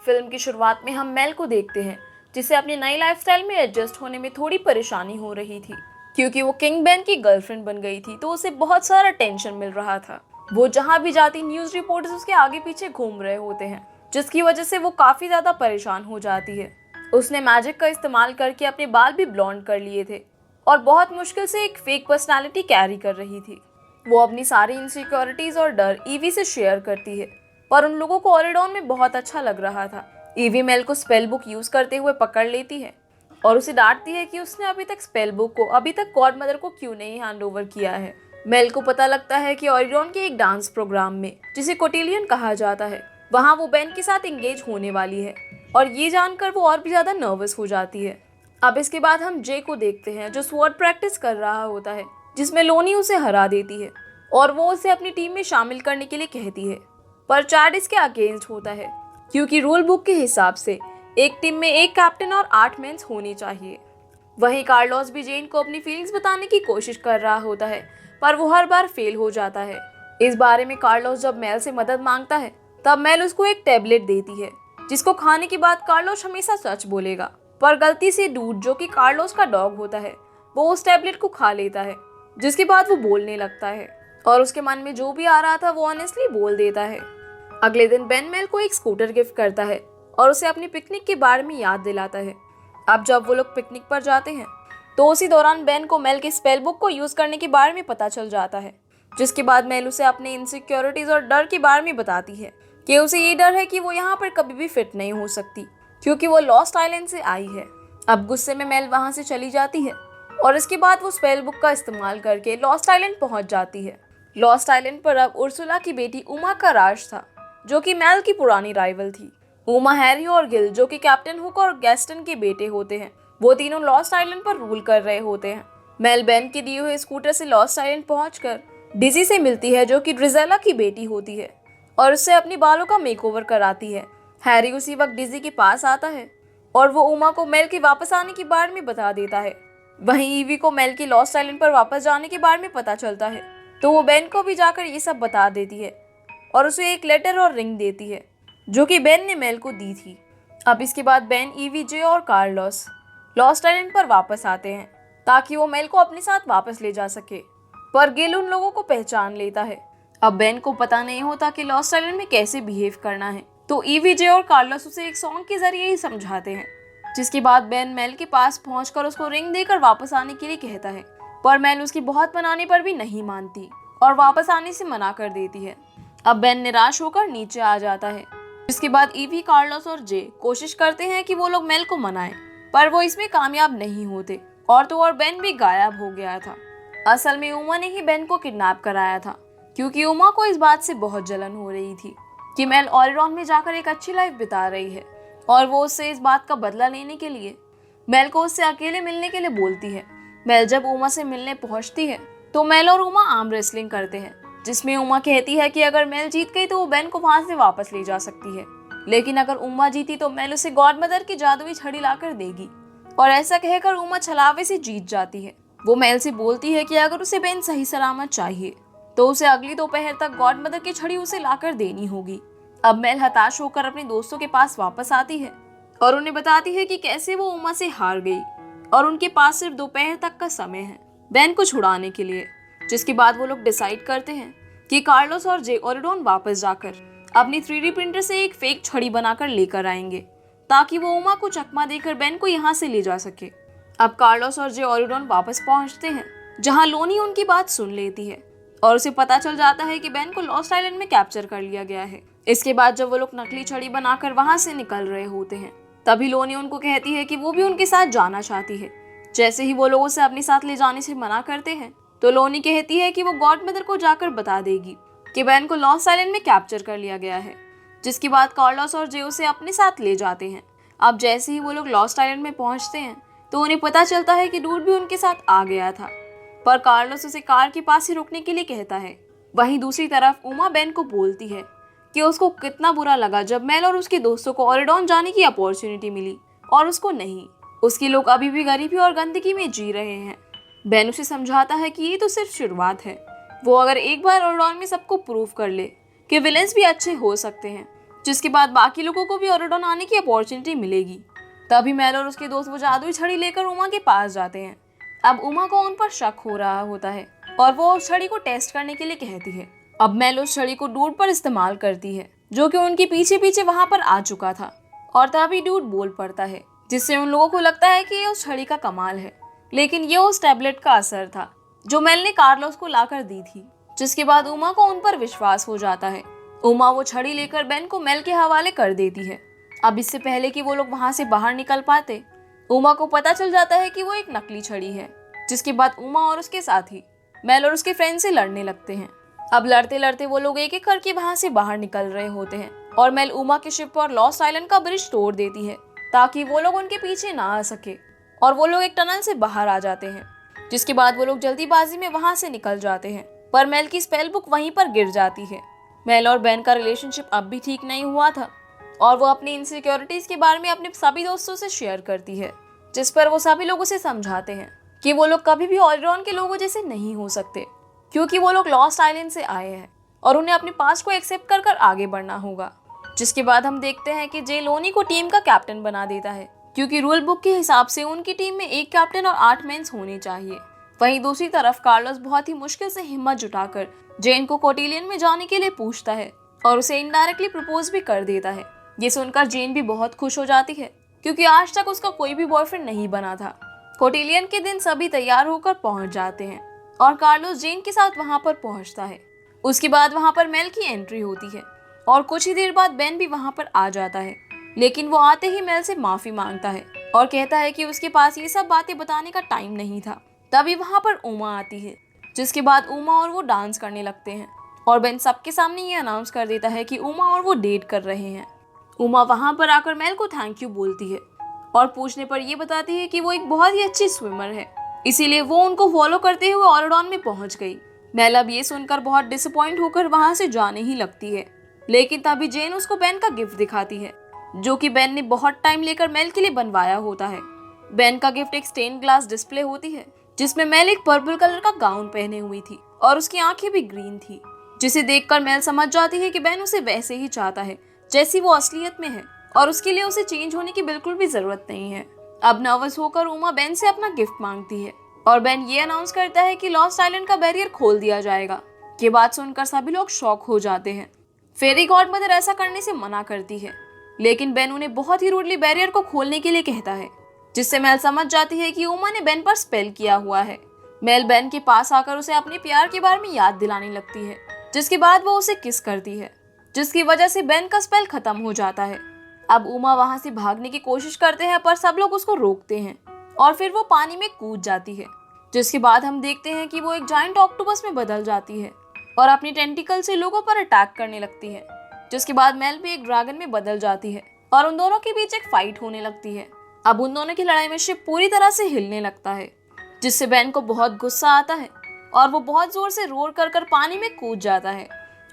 Film की शुरुआत में हम मेल को देखते हैं जिसे अपनी नई लाइफस्टाइल में एडजस्ट होने में थोड़ी परेशानी हो रही थी क्योंकि वो किंग बेन की गर्लफ्रेंड बन गई थी, तो उसे बहुत सारा टेंशन मिल रहा था। वो जहाँ भी जाती न्यूज़ रिपोर्टर्स उसके आगे पीछे घूम रहे होते हैं, जिसकी वजह से वो काफ़ी ज़्यादा परेशान हो जाती है। उसने मैजिक का इस्तेमाल करके अपने बाल भी ब्लॉन्ड कर लिए थे और बहुत मुश्किल से एक फेक पर्सनालिटी कैरी कर रही थी। वो अपनी सारी इनसिक्योरिटीज़ और डर ईवी से शेयर करती है, पर उन लोगों को ऑरिडॉन में बहुत अच्छा लग रहा था। ईवी मेल को स्पेल बुक यूज़ करते हुए पकड़ लेती है और उसे डांटती है कि उसने अभी तक स्पेल बुक को अभी तक गॉड मदर को क्यों नहीं हैंड ओवर किया है। मेल को पता लगता है कि ऑरिडॉन के एक डांस प्रोग्राम में, जिसे कोटिलियन कहा जाता है, वहाँ वो बेन के साथ एंगेज होने वाली है और ये जानकर वो और भी ज़्यादा नर्वस हो जाती है। अब इसके बाद हम जे को देखते हैं जो स्वॉर्ड प्रैक्टिस कर रहा होता है, जिसमें लोनी उसे हरा देती है और वो उसे अपनी टीम में शामिल करने के लिए कहती है, पर चार्ड इसके अगेंस्ट होता है क्योंकि रूल बुक के हिसाब से एक टीम में एक कैप्टन और 8 मेंस होनी चाहिए। वहीं कार्लोस भी जेन को अपनी फीलिंग्स बताने की कोशिश कर रहा होता है, पर वो हर बार फेल हो जाता है। इस बारे में कार्लोस जब मेल से मदद मांगता है तब मेल उसको एक टैबलेट देती है जिसको खाने के बाद कार्लोस हमेशा सच बोलेगा, पर गलती से डूड जो कि कार्लोस का डॉग होता है वो उस टैबलेट को खा लेता है, जिसके बाद वो बोलने लगता है और उसके मन में जो भी आ रहा था वो ऑनेस्टली बोल देता है। अगले दिन बेन मेल को एक स्कूटर गिफ्ट करता है और उसे अपनी पिकनिक के बारे में याद दिलाता है। अब जब वो लोग पिकनिक पर जाते हैं तो उसी दौरान बेन को मेल के स्पेल बुक को यूज़ करने के बारे में पता चल जाता है, जिसके बाद मेल उसे अपने इनसिक्योरिटीज़ और डर के बारे में बताती है कि उसे ये डर है कि वो यहाँ पर कभी भी फिट नहीं हो सकती क्योंकि वो लॉस्ट आइलैंड से आई है। अब गुस्से में मेल वहाँ से चली जाती है और इसके बाद वो स्पेल बुक का इस्तेमाल करके लॉस्ट आइलैंड पहुँच जाती है। लॉस्ट आइलैंड पर अब उर्सुला की बेटी उमा का राज था, जो कि मेल की पुरानी राइवल थी। उमा, हैरी और गिल, जो कि कैप्टन हुक और गैस्टन के बेटे होते हैं, वो तीनों लॉस्ट आइलैंड पर रूल कर रहे होते हैं। मेल बेन के दिए हुए स्कूटर से लॉस्ट आइलैंड पहुंचकर डिजी से मिलती है, जो कि ड्रिजेला की बेटी होती है, और उससे अपनी बालों का मेकओवर कराती है। हैरी उसी वक्त डिजी के पास आता है और वो उमा को मेल के वापस आने के बारे में बता देता है। वहीं ईवी को मेल के लॉस्ट आइलैंड पर वापस जाने के बारे में पता चलता है, तो वो बेन को भी जाकर ये सब बता देती है और उसे एक लेटर और रिंग देती है जो कि बेन ने मेल को दी थी। अब इसके बाद बेन, ईवी, जे और कार्लोस लॉस्ट आइलैंड पर वापस आते हैं ताकि वो मेल को अपने साथ वापस ले जा सके, पर गिल उन लोगों को पहचान लेता है। अब बेन को पता नहीं होता कि लॉस्ट आइलैंड में कैसे बिहेव करना है, तो ईवी, जे और कार्लोस उसे एक सॉन्ग के जरिए ही समझाते हैं, जिसके बाद बेन मेल के पास पहुंचकर उसको रिंग देकर वापस आने के लिए कहता है, पर मेल उसकी बहुत मनाने पर भी नहीं मानती और वापस आने से मना कर देती है। अब बेन निराश होकर नीचे आ जाता है। इसके बाद ईवी, कार्लोस और जे कोशिश करते हैं कि वो लोग मेल को मनाएं, पर वो इसमें कामयाब नहीं होते और तो और बेन भी गायब हो गया था। असल में उमा ने ही बेन को किडनैप कराया था क्योंकि उमा को इस बात से बहुत जलन हो रही थी कि मेल ऑरिडॉन में जाकर एक अच्छी लाइफ बिता रही है और वो उससे इस बात का बदला लेने के लिए मेल को उससे अकेले मिलने के लिए बोलती है। मेल जब उमा से मिलने पहुंचती है तो मेल और उमा आर्म रेसलिंग करते हैं, जिसमें उमा कहती है कि अगर मेल जीत गई तो वो बेन को वहां से वापस ले जा सकती है, लेकिन अगर उमा जीती तो मेल उसे गॉड मदर की जादुई छड़ी लाकर देगी, और ऐसा कहकर उमा छलावे से जीत जाती है। वो मेल से बोलती है कि अगर उसे बेन सही सलामत चाहिए तो उसे अगली दोपहर तक गॉड मदर की छड़ी उसे लाकर देनी होगी। अब मेल हताश होकर अपने दोस्तों के पास वापस आती है और उन्हें बताती है कि कैसे वो उमा से हार गई और उनके पास सिर्फ दोपहर तक का समय है बेन को छुड़ाने के लिए। जिसके बाद वो लोग डिसाइड करते हैं कि कार्लोस और जे ऑरिडॉन वापस जाकर अपनी 3D प्रिंटर से एक फेक छड़ी बनाकर लेकर आएंगे ताकि वो उमा को चकमा देकर बेन को यहाँ से ले जा सके। अब कार्लोस और जे ऑरिडॉन वापस पहुँचते हैं जहाँ लोनी उनकी बात सुन लेती है और उसे पता चल जाता है कि बेन को लॉस्ट आइलैंड में कैप्चर कर लिया गया है। इसके बाद जब वो लोग नकली छड़ी बनाकर वहां से निकल रहे होते हैं तभी लोनी उनको कहती है कि वो भी उनके साथ जाना चाहती है। जैसे ही वो लोग उसे अपने साथ ले जाने से मना करते हैं तो लोनी कहती है कि वो गॉड मदर को जाकर बता देगी कि बेन को लॉस्ट आइलैंड में कैप्चर कर लिया गया है, जिसके बाद कार्लोस और जे उसे अपने साथ ले जाते हैं। अब जैसे ही वो लोग लॉस्ट आइलैंड में पहुंचते हैं तो उन्हें पता चलता है कि डूड भी उनके साथ आ गया था, पर कार्लोस उसे कार के पास ही रुकने के लिए कहता है। वहीं दूसरी तरफ उमा बेन को बोलती है कि उसको कितना बुरा लगा जब मेल और उसके दोस्तों को ऑरिडॉन जाने की अपॉर्चुनिटी मिली और उसको नहीं। उसके लोग अभी भी गरीबी और गंदगी में जी रहे हैं। बेन उसे समझाता है कि ये तो सिर्फ शुरुआत है। वो अगर एक बार ऑरिडॉन में सबको प्रूव कर ले कि विलेंस भी अच्छे हो सकते हैं जिसके बाद बाकी लोगों को भी ऑरिडॉन आने की अपॉर्चुनिटी मिलेगी। तभी मेल और उसके दोस्त वो जादुई छड़ी लेकर उमा के पास जाते हैं। अब उमा को उन पर शक हो रहा होता है और वो उस छड़ी को टेस्ट करने के लिए कहती है। अब मेल उस छड़ी को डूड पर इस्तेमाल करती है, जो कि उनके पीछे पीछे वहां पर आ चुका था। और तभी डूड बोल पड़ता है, जिससे उन लोगों को लगता है कि ये उस छड़ी का कमाल है, लेकिन ये उस टैबलेट का असर था जो मेल ने कार्लोस को लाकर दी थी। जिसके बाद उमा को उन पर विश्वास हो जाता है। उमा वो छड़ी लेकर बेन को मेल के हवाले कर देती है। अब इससे पहले कि वो लोग वहां से बाहर निकल पाते, उमा को पता चल जाता है कि वो एक नकली छड़ी है। जिसके बाद उमा और उसके साथी मेल और उसके फ्रेंड से लड़ने लगते हैं। अब लड़ते लड़ते वो लोग एक एक करके वहां से बाहर निकल रहे होते हैं और मेल उमा के शिप पर लॉस्ट आइलैंड का ब्रिज तोड़ देती है ताकि वो लोग उनके पीछे ना आ सके और वो लोग एक टनल से बाहर आ जाते हैं। जिसके बाद वो लोग जल्दीबाजी में वहां से निकल जाते हैं, पर मेल की स्पेल बुक वहीं पर गिर जाती है। मेल और बेन का रिलेशनशिप अब भी ठीक नहीं हुआ था और वो अपनी इनसिक्योरिटीज के बारे में अपने सभी दोस्तों से शेयर करती है, जिस पर वो सभी लोगों से समझाते हैं कि वो लोग कभी भी ऑरिडॉन के लोगों जैसे नहीं हो सकते, क्योंकि वो लोग लॉस्ट आइलैंड से आए हैं और उन्हें अपने पास्ट को एक्सेप्ट कर कर आगे बढ़ना होगा। जिसके बाद हम देखते हैं कि जे लोनी को टीम का कैप्टन बना देता है, क्योंकि रूल बुक के हिसाब से उनकी टीम में एक कैप्टन और 8 मेंस होने चाहिए। वहीं दूसरी तरफ कार्लोस बहुत ही मुश्किल से हिम्मत जुटाकर जेन को कोटिलियन में जाने के लिए पूछता है और उसे इनडायरेक्टली प्रपोज भी कर देता है। ये सुनकर जेन भी बहुत खुश हो जाती है, क्योंकि आज तक उसका कोई भी बॉयफ्रेंड नहीं बना था। कोटिलियन के दिन सभी तैयार होकर पहुंच जाते हैं और कार्लोस जेन के साथ वहां पर पहुंचता है। उसके बाद वहां पर मेल की एंट्री होती है और कुछ ही देर बाद बेन भी वहां पर आ जाता है, लेकिन वो आते ही मेल से माफी मांगता है और कहता है कि उसके पास ये सब बातें बताने का टाइम नहीं था। तभी वहां पर उमा आती है, जिसके बाद उमा और वो डांस करने लगते हैं और बेन सबके सामने ये अनाउंस कर देता है कि उमा और वो डेट कर रहे हैं। उमा वहां पर आकर मेल को थैंक यू बोलती है और पूछने पर ये बताती है कि वो एक बहुत ही अच्छी स्विमर है, इसीलिए वो उनको फॉलो करते हुए ऑरिडॉन में पहुंच गई। मेल अब ये सुनकर बहुत डिसअपॉइंट होकर वहां से जाने ही लगती है, लेकिन तभी जेन उसको बेन का गिफ्ट दिखाती है, जो कि बेन ने बहुत टाइम लेकर मेल के लिए बनवाया होता है। बेन का गिफ्ट एक स्टेन ग्लास डिस्प्ले होती है, जिसमें मेल एक पर्पल कलर का गाउन पहने हुई थी और उसकी आंखें भी ग्रीन थी, जिसे देखकर मेल समझ जाती है कि बेन उसे वैसे ही चाहता है जैसी वो असलियत में है और उसके लिए उसे चेंज होने की बिल्कुल भी जरूरत नहीं है। अब नर्वस होकर उमा बेन से अपना गिफ्ट मांगती है और बेन ये अनाउंस करता है कि लॉस्ट आइलैंड का बैरियर खोल दिया जाएगा। ये बात सुनकर सभी लोग शॉक हो जाते हैं। फेरी गॉड मदर ऐसा करने से मना करती है, लेकिन बेन उन्हें बहुत ही रूडली बैरियर को खोलने के लिए कहता है, जिससे मेल समझ जाती है कि उमा ने बेन पर स्पेल किया हुआ है। मेल बेन के पास आकर उसे अपने प्यार के बारे में याद दिलाने लगती है, जिसके बाद वो उसे किस करती है, जिसकी वजह से बेन का स्पेल खत्म हो जाता है। अब उमा वहां से भागने की कोशिश करते हैं, पर सब लोग उसको रोकते हैं और फिर वो पानी में कूद जाती है। जिसके बाद हम देखते हैं कि वो एक जायंट ऑक्टोपस में बदल जाती है और अपनी टेंटिकल से लोगों पर अटैक करने लगती है। जिसके बाद मेल भी एक ड्रैगन में बदल जाती है और उन दोनों के बीच एक फाइट होने लगती है। अब उन दोनों की लड़ाई में शिप पूरी तरह से हिलने लगता है, जिससे बेन को बहुत गुस्सा आता है और वो बहुत जोर से रोर कर कर पानी में कूद जाता है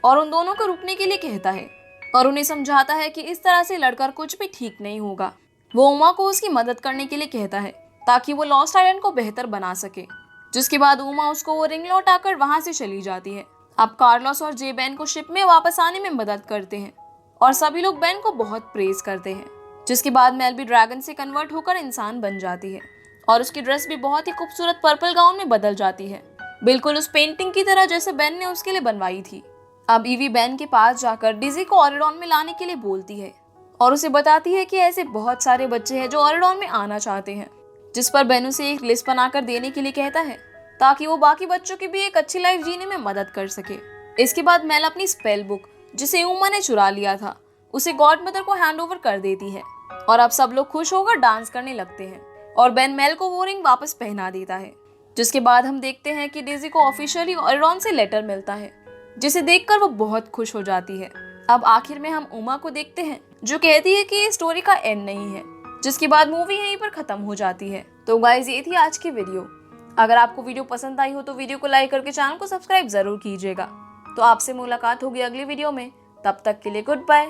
और उन दोनों को रुकने के लिए कहता है और उन्हें समझाता है कि इस तरह से लड़कर कुछ भी ठीक नहीं होगा। वो उमा को उसकी मदद करने के लिए कहता है ताकि वो लॉस्ट आइलैंड को बेहतर बना सके। जिसके बाद उमा उसको वो रिंग लौटाकर वहां से चली जाती है। अब कार्लोस और जे बेन को शिप में वापस आने में मदद करते हैं और सभी लोग बेन को बहुत प्रेज करते हैं। जिसके बाद मेल भी ड्रैगन से कन्वर्ट होकर इंसान बन जाती है और उसकी ड्रेस भी बहुत ही खूबसूरत पर्पल गाउन में बदल जाती है, बिल्कुल उस पेंटिंग की तरह जैसे बेन ने उसके लिए बनवाई थी। अब ईवी बेन के पास जाकर डिजी को ऑरिडॉन में लाने के लिए बोलती है और उसे बताती है कि ऐसे बहुत सारे बच्चे हैं जो ऑरिडॉन में आना चाहते हैं, जिस पर बेन उसे एक लिस्ट बनाकर देने के लिए कहता है ताकि वो बाकी बच्चों की भी एक अच्छी लाइफ जीने में मदद कर सके। इसके बाद मेल अपनी स्पेल बुक, जिसे उमा ने चुरा लिया था, उसे गॉड मदर को हैंड ओवर कर देती है और अब सब लोग खुश होकर डांस करने लगते हैं और बेन मेल को वो रिंग वापस पहना देता है। जिसके बाद हम देखते हैं कि डेजी को ऑफिशियली ऑरिडॉन से लेटर मिलता है, जिसे देखकर वो बहुत खुश हो जाती है। अब आखिर में हम उमा को देखते हैं, जो कहती है कि ये स्टोरी का एंड नहीं है, जिसके बाद मूवी यहीं पर खत्म हो जाती है। तो गाइस, ये थी आज की वीडियो। अगर आपको वीडियो पसंद आई हो तो वीडियो को लाइक करके चैनल को सब्सक्राइब जरूर कीजिएगा। तो आपसे मुलाकात होगी अगली वीडियो में, तब तक के लिए गुड बाय।